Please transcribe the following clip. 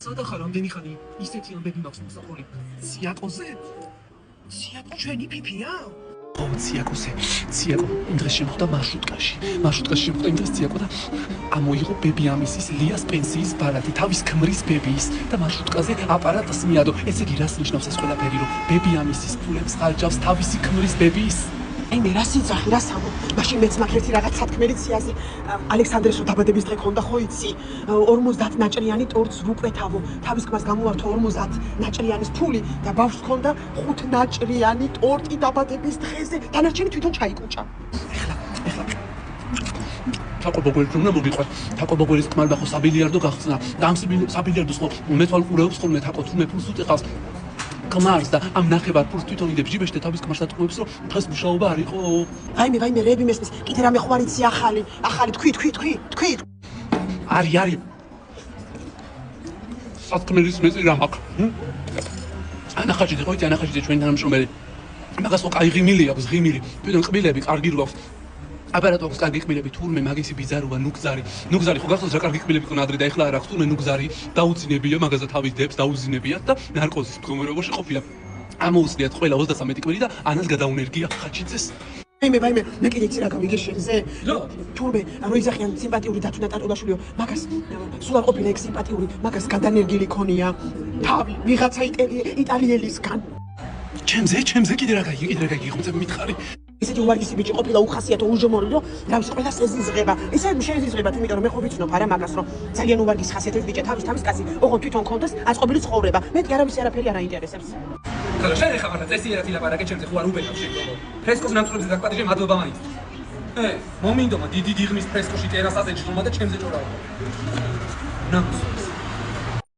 სადახარ ამდენი ხანი ისეთი ამბები მაქვს მოსაყოლი. სიაკოზე? სიაკო ჩვენი ფიფია? ო, სიაკოზე. სიაკო იმ დღეს შემოხვდა მარშრუტკაში. მარშრუტკაში შემოხვდა იმ დღეს სიაკო და ამოიღო ბები ამისის ლიას პენსიის ბარათი, თავის ქმრის ბებიის და მარშრუტკაზე აპარატს მიადო. ესე იგი რას ნიშნავს ეს ყველაფერი, რომ ბები ამისის ფულებს ხარჯავს თავისი ქმრის ბებიის? აი მე რა სიძახი რა სამო მაშინ მეც მაგ ერთი რაღაც სათქმელი ციაზე ალექსანდრეს რო დაბადების დღე ქონდა ხო იცი 50 ნაჭრიანი ტორტს ვუკვეთავო თავის ქმას გამოვართო 50 ნაჭრიანის ფული და ბავშვს ქონდა 5 ნაჭრიანი ტორტი დაბადების დღეზე დანარჩენი თვითონ ჩაიკუჭა ეხლა თაკო ბოგოლის უნდა მოგიყვარ თაკო ბოგოლის კმალდა ხო საბილიარდო გახსნა და ამ საბილიარდოს ხო მეთვალ ყურეობს ხოლმე თაკო თუნე ფულს უტყავს კმარს და ამ ნახევარ ფულს თვითონ იდებს ჯიბეში და თავის კმარს ატყუებს რომ დღეს მუშაობა არ იყო ვაიმე რეები მესმის კიდე რამე ხო არ იცი ახალი თქვი არის სათქმელის მეწი რა მაქვს ანახაჯიძე ხო იცი ანახაჯიძე ჩვენი თანამშრომელი მაგას ხო კაი ღიმილი აქვს ღიმილი თვითონ ყბილები კარგი რვავს აპარატო აქვს კარგი ყბილები თურმე მაგისი ბიზაროა ნუგზარი ხო გახსოვს რა კარგი ყბილები ქონა ადრე და ეხლა არ აქვს თურმე ნუგზარი დაუძინებია მაგაზე თავის დებს დაუძინებიათ და ნარკოზის მდგომარეობაში ყოფილა ამოუსწრიათ ყველა 33 კვირი და ანას გადაუნერგია ხაჩიძეს ვაიმე მე კიდე იცი რა გავიგე შენზე თურმე რო იზახიან სიმპათიური დათუნა ტატულაშვილიო მაგას სულ არ ყოფილა ეგ სიმპათიური მაგას გადანერგილი ქონია თავი ვიღაცა იტალიელისგან ჩემზე კიდე რა გაიგე ხომ მითხარი ისეთი უვარგისი ბიჭი ყოფილა უხასიათო უჟომორი რომ რა ვიცი ყველას ეზიზღება ისე შეეზიზღება იმიტომ რომ მე ხო ვიცნობ არა მაგას რომ ძალიან უვარგისი ხასიათის ბიჭი თავის კაცი ოღონდ თვითონ კონდეს აწყობილი ცხოვრება მე კი არავის არაფერი არ აინტერესებს ხალხო შენ ეხა მაგრამ წესი ერთი ლაპარაკე ჩემზე ხო არ უბედავ შეგო ფრესკოს ნამწვრებზე დაგპატიჟე მადლობა მაინც მომინდომა დიდი ღმის ფრესკოში ტერასაზე ჯდომა და ჩემზე ჭორაობა ნამს